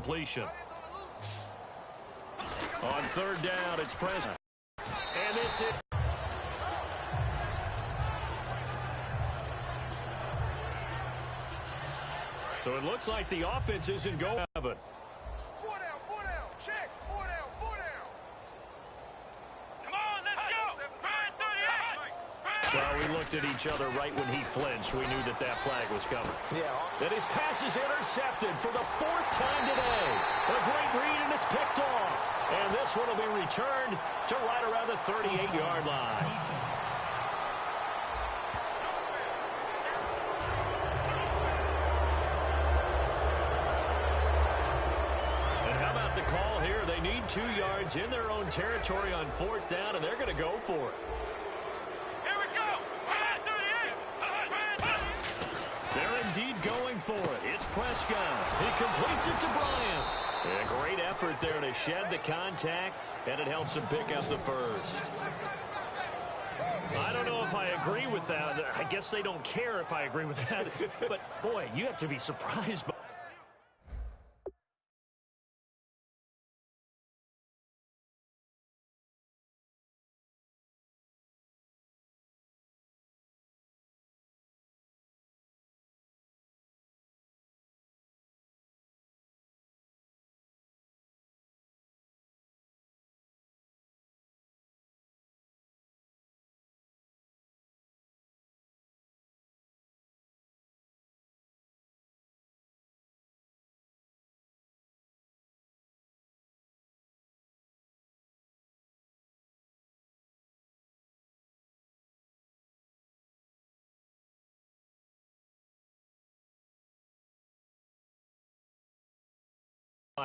completion. On third down, it's present. And this is... So it looks like the offense isn't going. But 4 down, check. 4 down. Come on, let's go. 38. well, we looked at each other right when he flinched. We knew that flag was coming. Yeah. Then his pass is intercepted for the 4th time today. A great read, and it's picked off. And this one will be returned to right around the 38-yard line. Defense. The call here, they need 2 yards in their own territory on 4th down, and they're going to go for it. Here we go. 38. They're indeed going for it. It's Prescott. He completes it to Bryant. A great effort there to shed the contact, and it helps him pick up the first. I don't know if I agree with that. I guess they don't care if I agree with that. But, boy, you have to be surprised by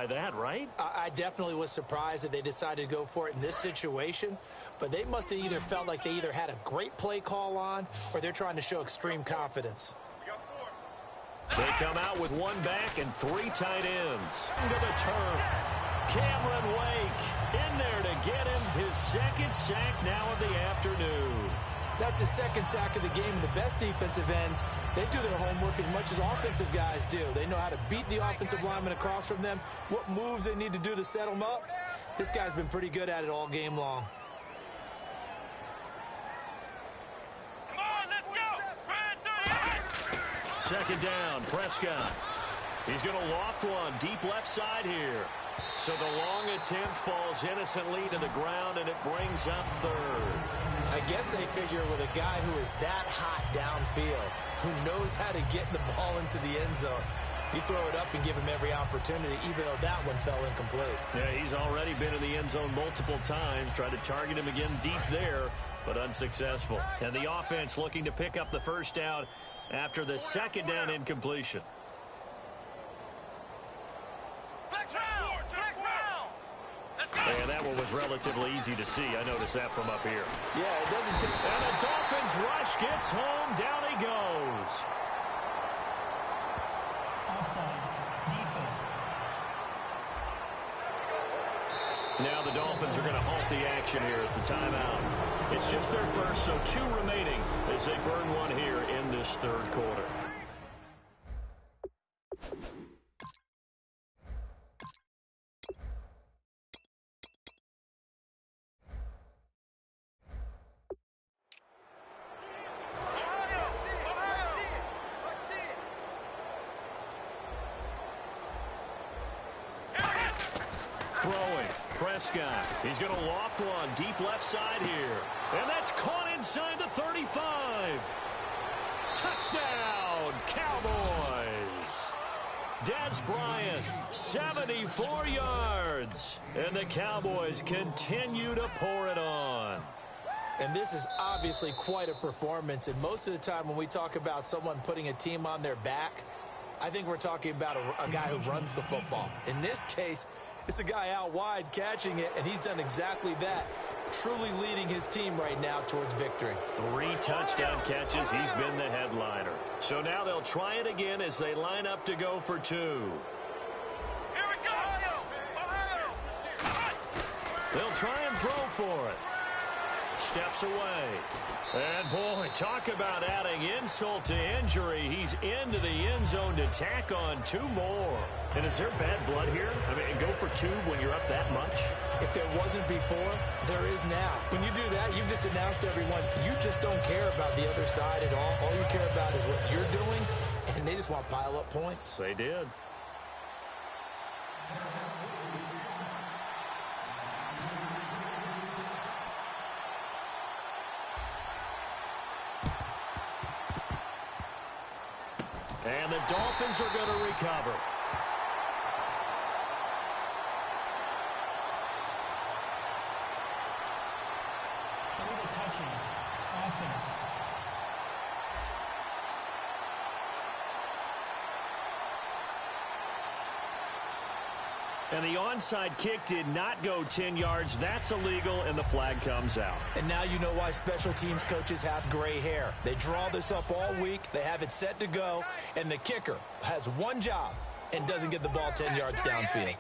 that, right? I definitely was surprised that they decided to go for it in this situation, but they must have either felt like they either had a great play call on or they're trying to show extreme confidence. They come out with 1 back and 3 tight ends. Into the turf. Cameron Wake in there to get him his 2nd sack now of the afternoon. That's his 2nd sack of the game. And the best defensive ends, they do their homework as much as offensive guys do. They know how to beat the offensive lineman across from them, what moves they need to do to set them up. This guy's been pretty good at it all game long. Come on, let's go. 38. 2nd down, Prescott. He's going to loft one deep left side here. So the long attempt falls innocently to the ground, and it brings up 3rd. I guess they figure with a guy who is that hot downfield, who knows how to get the ball into the end zone, you throw it up and give him every opportunity, even though that one fell incomplete. Yeah, he's already been in the end zone multiple times, tried to target him again deep there, but unsuccessful. And the offense looking to pick up the 1st down after the 2nd down incompletion. And that one was relatively easy to see. I noticed that from up here. Yeah, it doesn't take... And the Dolphins rush gets home. Down he goes. Offside. Defense. Now the Dolphins are going to halt the action here. It's a timeout. It's just their first, so 2 remaining as they burn one here in this 3rd quarter. Throwing, Prescott. He's going to loft one deep left side here. And that's caught inside the 35. Touchdown, Cowboys. Dez Bryant, 74 yards. And the Cowboys continue to pour it on. And this is obviously quite a performance. And most of the time when we talk about someone putting a team on their back, I think we're talking about a guy who runs the football. In this case, it's a guy out wide catching it, and he's done exactly that, truly leading his team right now towards victory. 3 touchdown catches. He's been the headliner. So now they'll try it again as they line up to go for 2. Here we go. They'll try and throw for it. steps away. And, boy, talk about adding insult to injury. He's into the end zone to tack on 2 more. And is there bad blood here? I mean, go for 2 when you're up that much? If there wasn't before, there is now. When you do that, you've just announced to everyone, you just don't care about the other side at all. All you care about is what you're doing, and they just want to pile up points. They did. And the Dolphins are going to recover. Illegal touching. Offense. And the onside kick did not go 10 yards. That's illegal, and the flag comes out. And now you know why special teams coaches have gray hair. They draw this up all week. They have it set to go, and the kicker has one job and doesn't get the ball 10 yards downfield.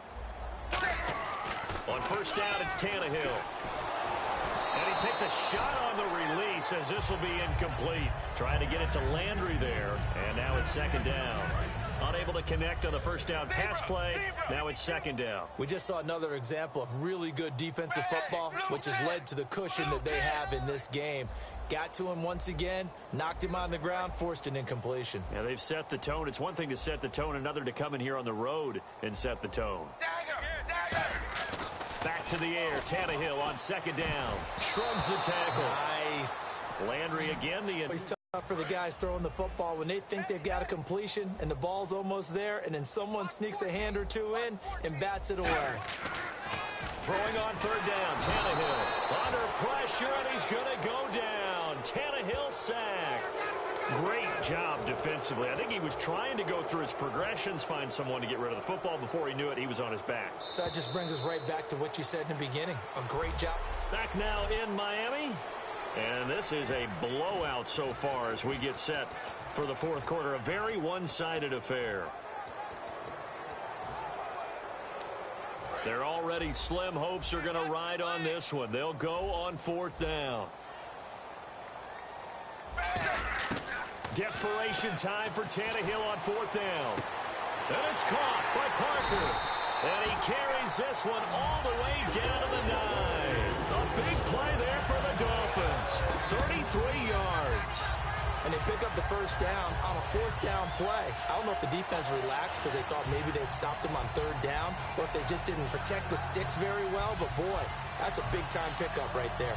On first down, it's Tannehill. And he takes a shot on the release as this will be incomplete. Trying to get it to Landry there, and now it's second down. Unable to connect on the first down pass play. Now it's second down. We just saw another example of really good defensive football, which has led to the cushion that they have in this game. Got to him once again, knocked him on the ground, forced an incompletion. Yeah, they've set the tone. It's one thing to set the tone, another to come in here on the road and set the tone. Back to the air. Tannehill on second down. Shrugs the tackle. Nice. Landry again. He's tough for the guys throwing the football when they think they've got a completion and the ball's almost there, and then someone sneaks a hand or two in and bats it away. Throwing on third down. Tannehill under pressure, and he's going to go down. Tannehill sacked. Great job defensively. I think he was trying to go through his progressions, find someone to get rid of the football. Before he knew it, he was on his back. So that just brings us right back to what you said in the beginning. A great job. Back now in Miami. And this is a blowout so far as we get set for the fourth quarter. A very one-sided affair. Their already slim hopes are going to ride on this one. They'll go on fourth down. Desperation time for Tannehill on fourth down. And it's caught by Parker. And he carries this one all the way down to the 9. A big play there for the Dolphins. 33 yards. And they pick up the first down on a fourth down play. I don't know if the defense relaxed because they thought maybe they'd stopped him on third down, or if they just didn't protect the sticks very well. But, boy, that's a big-time pickup right there.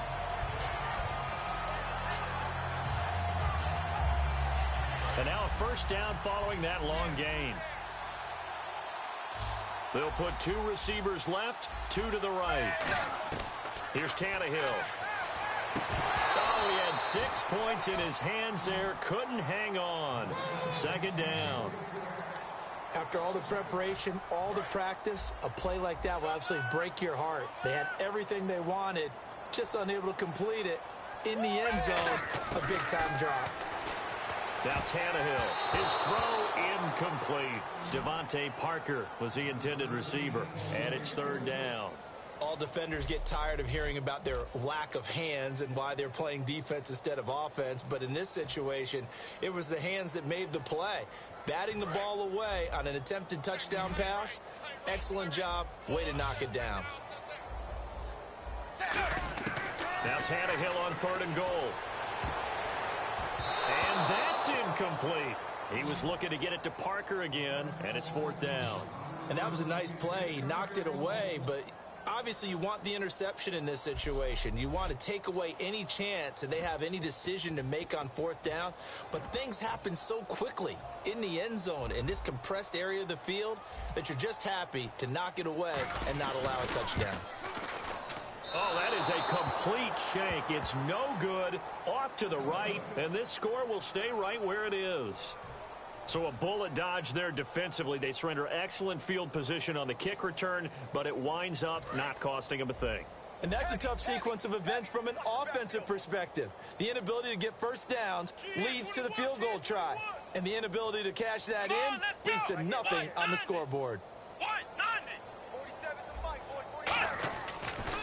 And now a first down following that long gain. They'll put 2 receivers left, 2 to the right. Here's Tannehill. Oh, he had 6 points in his hands there. Couldn't hang on. Second down. After all the preparation, all the practice, a play like that will absolutely break your heart. They had everything they wanted, just unable to complete it. In the end zone, a big-time drop. Now Tannehill, his throw incomplete. Devontae Parker was the intended receiver, and it's third down. All defenders get tired of hearing about their lack of hands and why they're playing defense instead of offense, but in this situation, it was the hands that made the play. Batting the ball away on an attempted touchdown pass, excellent job, way to knock it down. Now Tannehill on third and goal. And that's incomplete. He was looking to get it to Parker again, and it's fourth down. And that was a nice play. He knocked it away, but obviously you want the interception in this situation. You want to take away any chance that they have any decision to make on fourth down, but things happen so quickly in the end zone in this compressed area of the field that you're just happy to knock it away and not allow a touchdown. Oh, that is a complete shank. It's no good. Off to the right, and this score will stay right where it is. So a bullet dodge there defensively. They surrender excellent field position on the kick return, but it winds up not costing them a thing. And that's a tough sequence of events from an offensive perspective. The inability to get first downs leads to the field goal try, and the inability to cash that in leads to nothing on the scoreboard.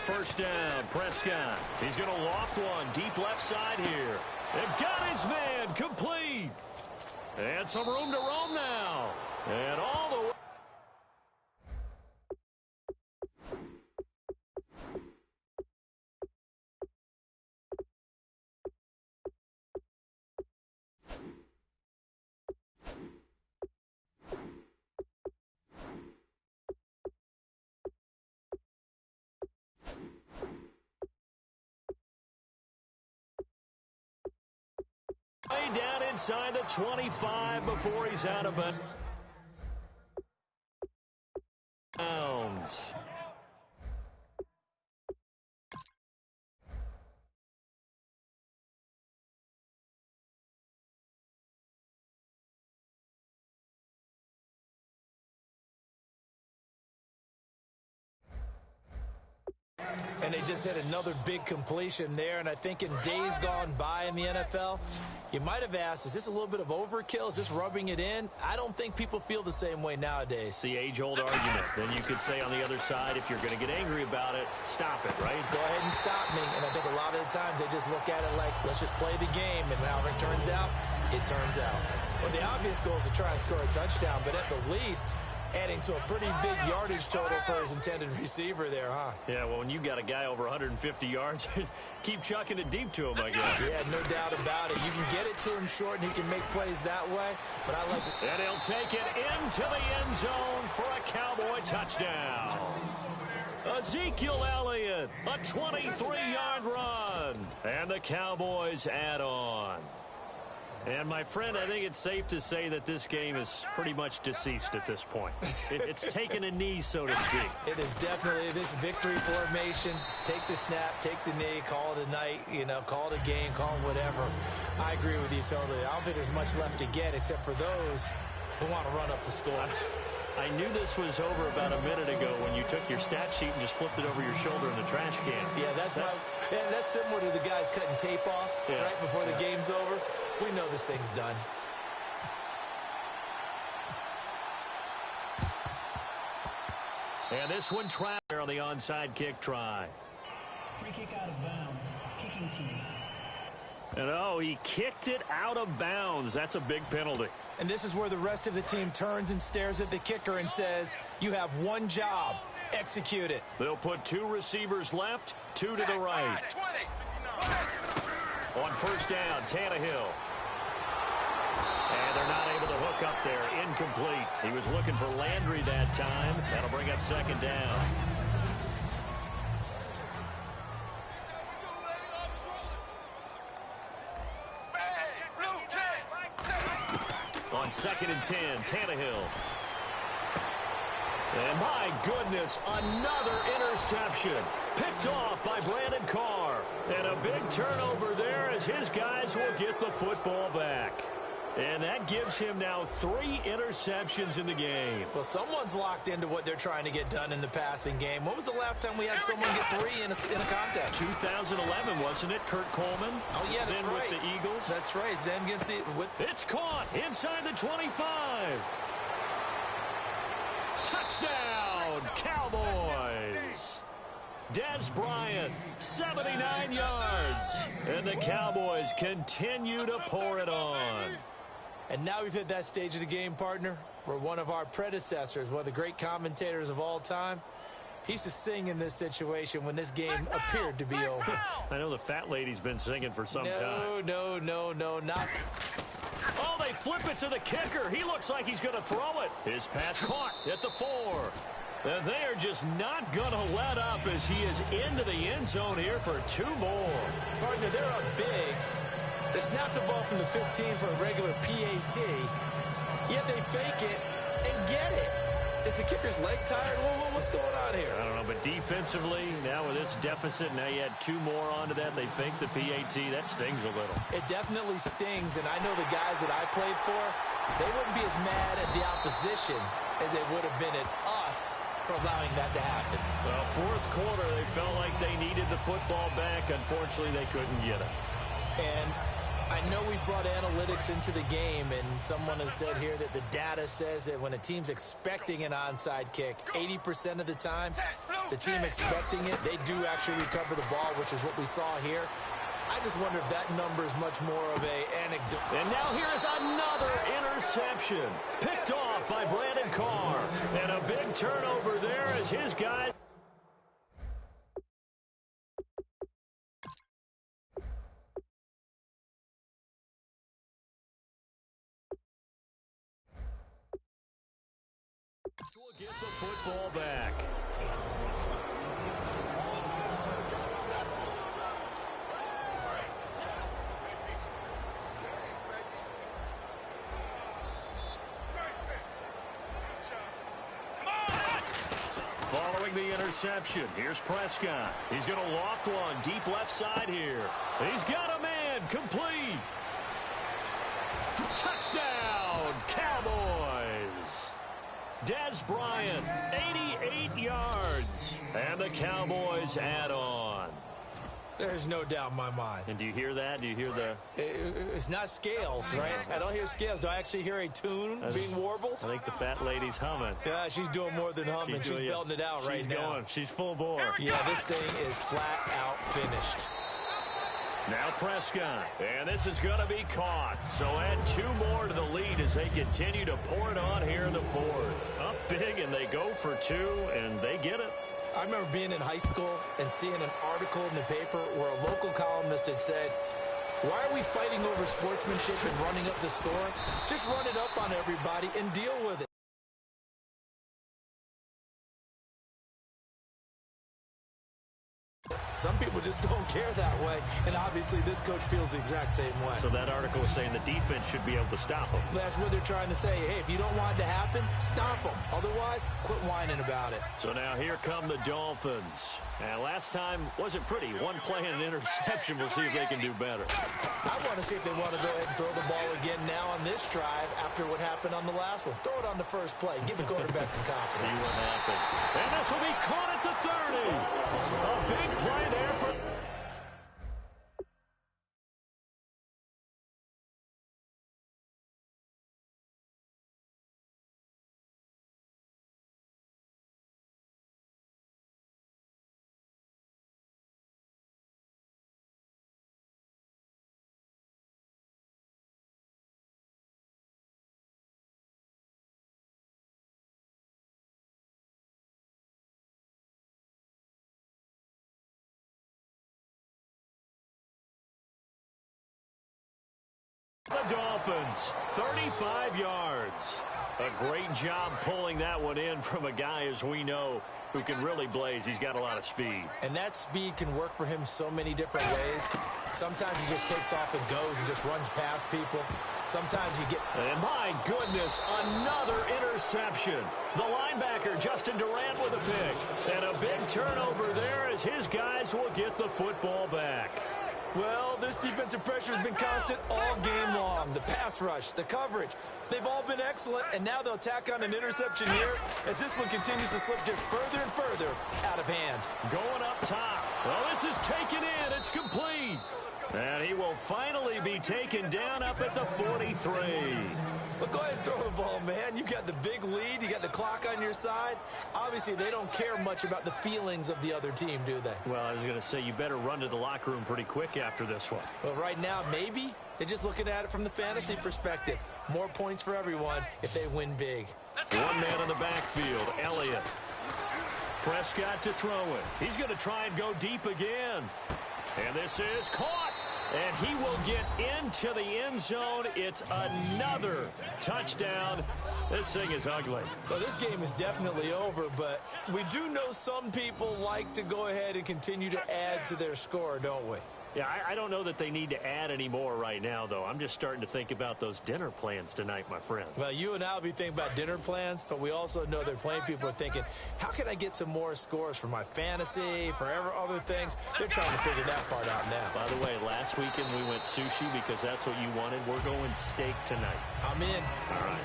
first down. Prescott. He's going to loft one deep left side here. They've got his man complete. And some room to roam now. And all the way. Way down inside the 25 before he's out of bounds. And they just had another big completion there. And I think in days gone by in the NFL, you might have asked, is this a little bit of overkill? Is this rubbing it in? I don't think people feel the same way nowadays. It's the age-old argument. Then you could say on the other side, if you're going to get angry about it, stop it, right? Go ahead and stop me. And I think a lot of the times they just look at it like, let's just play the game. And however it turns out, it turns out. Well, the obvious goal is to try and score a touchdown, but at the least, adding to a pretty big yardage total for his intended receiver there, huh? Yeah, well, when you got a guy over 150 yards, keep chucking it deep to him, I guess. Yeah, no doubt about it. You can get it to him short, and he can make plays that way, but I like it. And he'll take it into the end zone for a Cowboy touchdown. Ezekiel Elliott, a 23-yard run, and the Cowboys add on. And, my friend, I think it's safe to say that this game is pretty much deceased at this point. It's taken a knee, so to speak. It is definitely this victory formation. Take the snap, take the knee, call it a night, call it a game, call it whatever. I agree with you totally. I don't think there's much left to get except for those who want to run up the score. I knew this was over about a minute ago when you took your stat sheet and just flipped it over your shoulder in the trash can. Yeah, that's similar to the guys cutting tape off right before the game's over. We know this thing's done. And this one trapped on the onside kick try. Free kick out of bounds. Kicking team. And he kicked it out of bounds. That's a big penalty. And this is where the rest of the team turns and stares at the kicker and says, you have one job. Execute it. They'll put two receivers left, two to the right. On first down, Tannehill. And they're not able to hook up there. Incomplete. He was looking for Landry that time. That'll bring up second down. On 2nd and 10, Tannehill. And my goodness, another interception. Picked off by Brandon Carr. And a big turnover there as his guys will get the football back. And that gives him now 3 interceptions in the game. Well, someone's locked into what they're trying to get done in the passing game. When was the last time we had someone get 3 in a contest? 2011, wasn't it? Kurt Coleman. Oh, yeah, that's then right. With the Eagles. That's right. Then against the... It's caught inside the 25. Touchdown, Cowboys. Des Bryant, 79 yards. And the Cowboys continue to pour it on. And now we've hit that stage of the game, partner, where one of our predecessors, one of the great commentators of all time, he used to sing in this situation when this game appeared to be over. I know the fat lady's been singing for some time. No, not. Oh, they flip it to the kicker. He looks like he's going to throw it. His pass caught at the 4. And they are just not going to let up as he is into the end zone here for 2 more. Partner, they're up big. They snap the ball from the 15 for a regular PAT, yet they fake it and get it. Is the kicker's leg tired? What's going on here? I don't know, but defensively, now with this deficit, now you add 2 more onto that, they fake the PAT. That stings a little. It definitely stings, and I know the guys that I played for, they wouldn't be as mad at the opposition as they would have been at us for allowing that to happen. Well, 4th quarter, they felt like they needed the football back. Unfortunately, they couldn't get it. And I know we brought analytics into the game, and someone has said here that the data says that when a team's expecting an onside kick, 80% of the time, the team expecting it, they do actually recover the ball, which is what we saw here. I just wonder if that number is much more of an anecdote. And now here's another interception. Picked off by Brandon Carr. And a big turnover there as his guy. Will get the football back. Following the interception, here's Prescott. He's going to loft one deep left side here. He's got a man complete. Touchdown, Cowboys. Des Bryant, 88 yards. And the Cowboys add on. There's no doubt in my mind. And do you hear that? Do you hear the... It's not scales, right? I don't hear scales. Do I actually hear a tune being warbled? I think the fat lady's humming. Yeah, she's doing more than humming. She's belting it out right now. She's going. She's full bore. Yeah, this thing is flat out finished. Now Prescott, and this is going to be caught. So add 2 more to the lead as they continue to pour it on here in the 4th. Up big, and they go for 2, and they get it. I remember being in high school and seeing an article in the paper where a local columnist had said, why are we fighting over sportsmanship and running up the score? Just run it up on everybody and deal with it. Some people just don't care that way, and obviously this coach feels the exact same way. So that article was saying the defense should be able to stop them. That's what they're trying to say. Hey, if you don't want it to happen, stop them. Otherwise, quit whining about it. So now here come the Dolphins. And last time wasn't pretty. One play and an interception. We'll see if they can do better. I want to see if they want to go ahead and throw the ball again now on this drive after what happened on the last one. Throw it on the first play. Give the quarterback some confidence. See what happens. And this will be caught at the 30. A big play there for... The Dolphins, 35 yards. A great job pulling that one in from a guy, as we know, who can really blaze. He's got a lot of speed. And that speed can work for him so many different ways. Sometimes he just takes off and goes and just runs past people. Sometimes you get... And my goodness, another interception. The linebacker, Justin Durant, with a pick. And a big turnover there as his guys will get the football back. Well, this defensive pressure has been constant all game long. The pass rush, the coverage, they've all been excellent, and now they'll tack on an interception here as this one continues to slip just further and further out of hand. Going up top. Well, this is taken in. It's complete. And he will finally be taken down up at the 43. Well, go ahead and throw the ball, man. You got the big lead. You got the clock on your side. Obviously, they don't care much about the feelings of the other team, do they? Well, I was going to say, you better run to the locker room pretty quick after this one. Well, right now, maybe. They're just looking at it from the fantasy perspective. More points for everyone if they win big. One man in the backfield, Elliott. Prescott to throw it. He's going to try and go deep again. And this is caught. And he will get into the end zone. It's another touchdown. This thing is ugly. Well, this game is definitely over, but we do know some people like to go ahead and continue to add to their score, don't we? Yeah, I don't know that they need to add any more right now, though. I'm just starting to think about those dinner plans tonight, my friend. Well, you and I will be thinking about dinner plans, but we also know that plenty of people are thinking, how can I get some more scores for my fantasy, for other things? They're trying to figure that part out now. By the way, last weekend we went sushi because that's what you wanted. We're going steak tonight. I'm in. All right.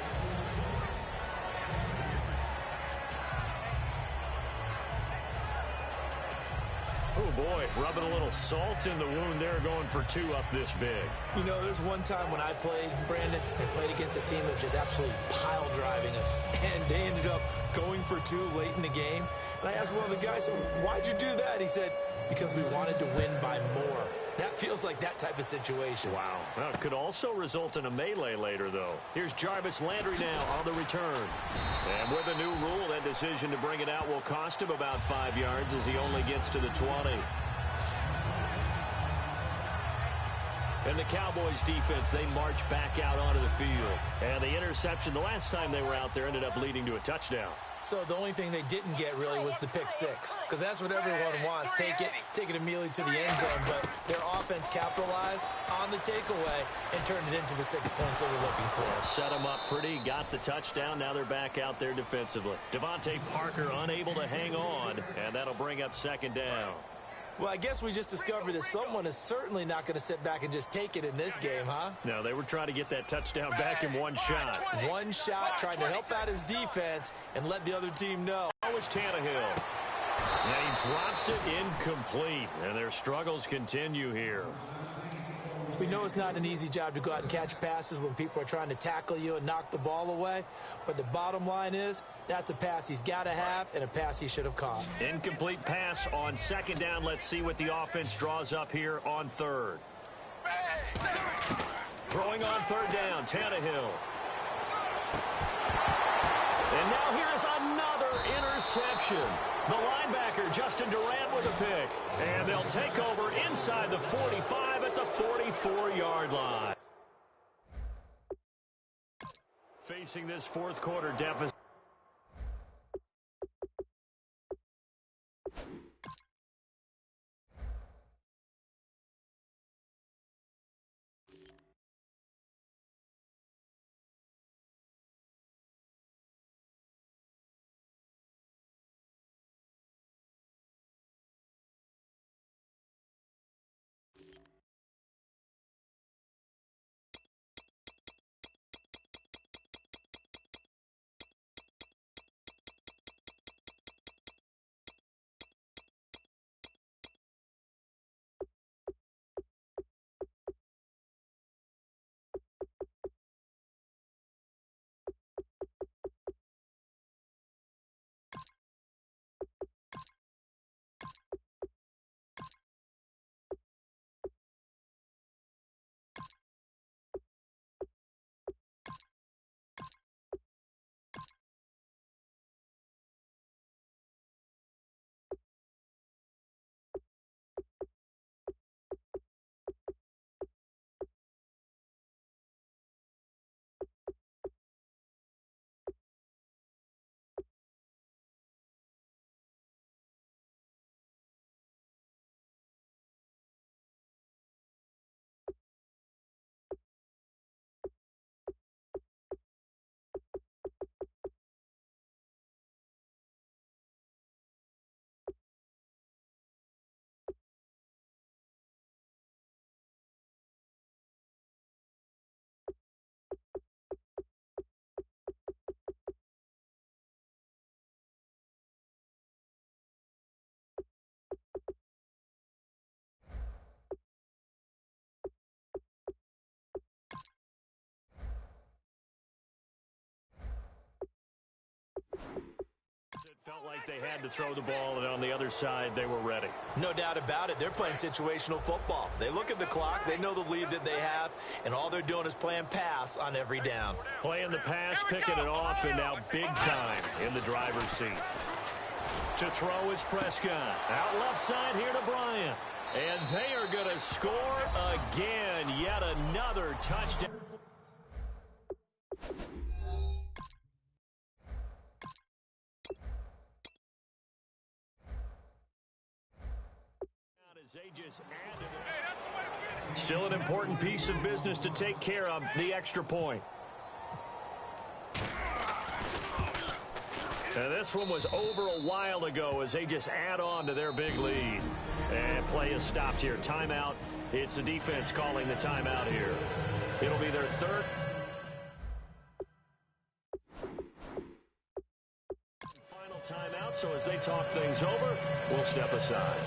Oh, boy, rubbing a little salt in the wound there, going for two up this big. You know, there's one time when I played, Brandon, and played against a team that was just absolutely pile driving us, and they ended up going for two late in the game. And I asked one of the guys, why'd you do that? He said, because we wanted to win by more. That feels like that type of situation. Wow. Well, it could also result in a melee later, though. Here's Jarvis Landry now on the return. And with a new rule, that decision to bring it out will cost him about 5 yards as he only gets to the 20. And the Cowboys defense, they march back out onto the field. And the interception the last time they were out there ended up leading to a touchdown. So the only thing they didn't get really was the pick six, because that's what everyone wants. Take it immediately to the end zone, but their offense capitalized on the takeaway and turned it into the 6 points they were looking for. Yeah, set them up pretty, got the touchdown. Now they're back out there defensively. Devontae Parker unable to hang on, and that'll bring up second down. Well, I guess we just discovered that someone is certainly not going to sit back and just take it in this game, huh? No, they were trying to get that touchdown back in one shot. One shot, trying to help out his defense and let the other team know. That was Tannehill. And he drops it incomplete, and their struggles continue here. We know it's not an easy job to go out and catch passes when people are trying to tackle you and knock the ball away. But the bottom line is, that's a pass he's got to have and a pass he should have caught. Incomplete pass on second down. Let's see what the offense draws up here on third. Throwing on third down, Tannehill. And now here is another interception. The linebacker, Justin Durant, with a pick. And they'll take over inside the 45 at the 44-yard line. Facing this fourth quarter deficit. It felt like they had to throw the ball, and on the other side, they were ready. No doubt about it. They're playing situational football. They look at the clock, they know the lead that they have, and all they're doing is playing pass on every down. Playing the pass, picking it off, and now big time in the driver's seat. To throw is Prescott. Out left side here to Bryant. And they are going to score again. Yet another touchdown. Still an important piece of business to take care of, the extra point. And this one was over a while ago as they just add on to their big lead. And play is stopped here. Timeout. It's the defense calling the timeout here. It'll be their third. Final timeout, so as they talk things over, we'll step aside.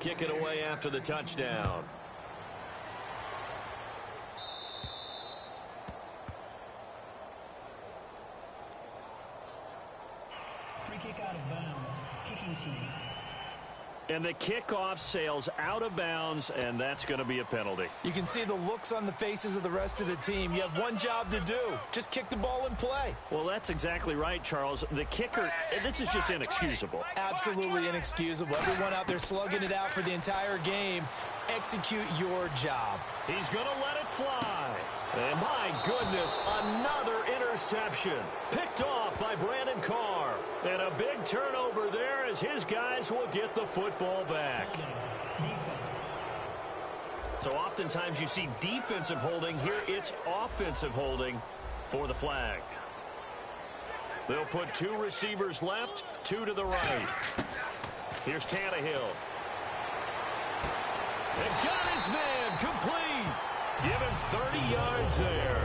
kick it away after the touchdown. Free kick out of bounds. Kicking team. And the kickoff sails out of bounds, and that's going to be a penalty. You can see the looks on the faces of the rest of the team. You have one job to do. Just kick the ball and play. Well, that's exactly right, Charles. The kicker, this is just inexcusable. Absolutely inexcusable. Everyone out there slugging it out for the entire game. Execute your job. He's going to let it fly. And my goodness, another interception. Picked off by Brandon Carr. And a big turnover there as his guys will get the football back. Defense. So oftentimes you see defensive holding. Here it's offensive holding for the flag. They'll put 2 receivers left, 2 to the right. Here's Tannehill. And got his man complete. Give him 30 yards there.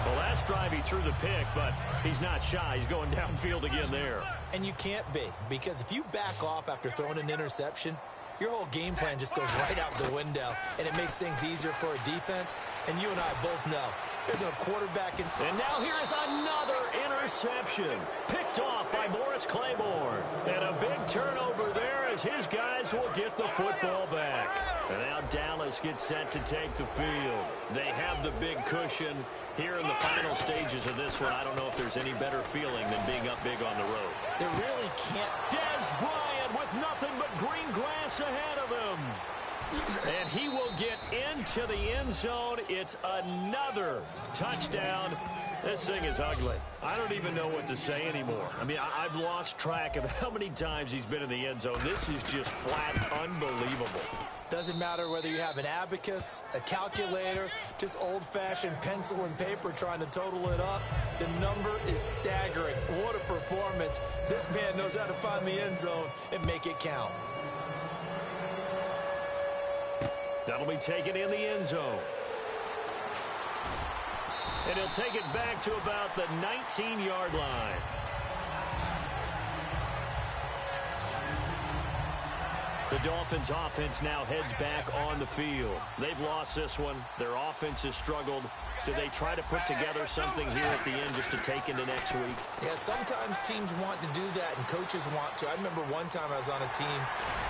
Well, last drive he threw the pick, but he's not shy. He's going downfield again there. And you can't be, because if you back off after throwing an interception, your whole game plan just goes right out the window, and it makes things easier for a defense. And you and I both know there's a quarterback. And now here is another interception. Picked off by Morris Claiborne. And a big turnover there as his guys will get the football back. And now Dallas gets set to take the field. They have the big cushion. Here in the final stages of this one, I don't know if there's any better feeling than being up big on the road. There really can't. Dez Bryant with nothing but green grass ahead of him. And he will get into the end zone. It's another touchdown. This thing is ugly. I don't even know what to say anymore. I mean, I've lost track of how many times he's been in the end zone. This is just flat unbelievable. Doesn't matter whether you have an abacus, a calculator, just old-fashioned pencil and paper trying to total it up. The number is staggering. What a performance. This man knows how to find the end zone and make it count. That'll be taken in the end zone. And he'll take it back to about the 19-yard line. The Dolphins' offense now heads back on the field. They've lost this one. Their offense has struggled. Do they try to put together something here at the end just to take into next week? Yeah, sometimes teams want to do that and coaches want to. I remember one time I was on a team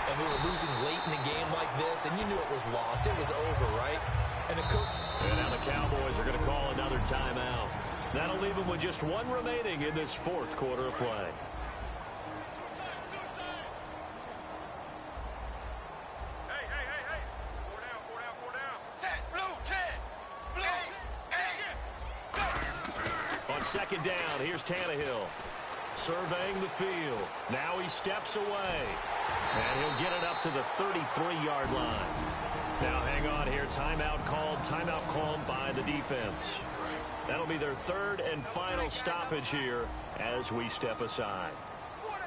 and we were losing late in a game like this, and you knew it was lost. It was over, right? And the coach... And now the Cowboys are going to call another timeout. That'll leave them with just 1 remaining in this 4th quarter of play. Second down, here's Tannehill. Surveying the field. Now he steps away. And he'll get it up to the 33-yard line. Now hang on here. Timeout called by the defense. That'll be their 3rd and final stoppage here as we step aside. 4 down,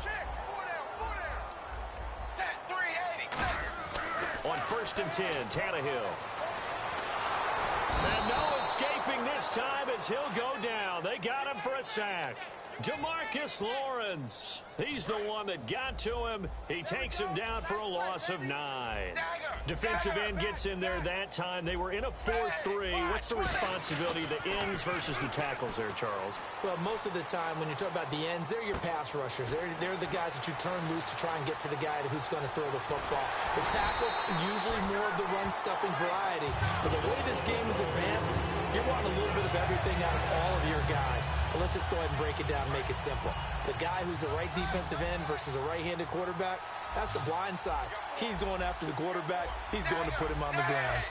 check, 4 down. Set, 380. On 1st and 10, Tannehill. And no escaping this time as he'll go down. They got him for a sack. DeMarcus Lawrence. He's the one that got to him. He takes him down for a loss of 9. Defensive end gets in there that time. They were in a 4-3. What's the responsibility of the ends versus the tackles there, Charles? Well, most of the time when you talk about the ends, they're your pass rushers. They're the guys that you turn loose to try and get to the guy who's going to throw the football. The tackles, usually more of the run-stuffing variety. But the way this game is advanced, you're wanting a little bit of everything out of all of your guys. But let's just go ahead and break it down and make it simple. The guy who's the right defensive end versus a right-handed quarterback, that's the blind side. He's going after the quarterback. He's going to put him on the ground.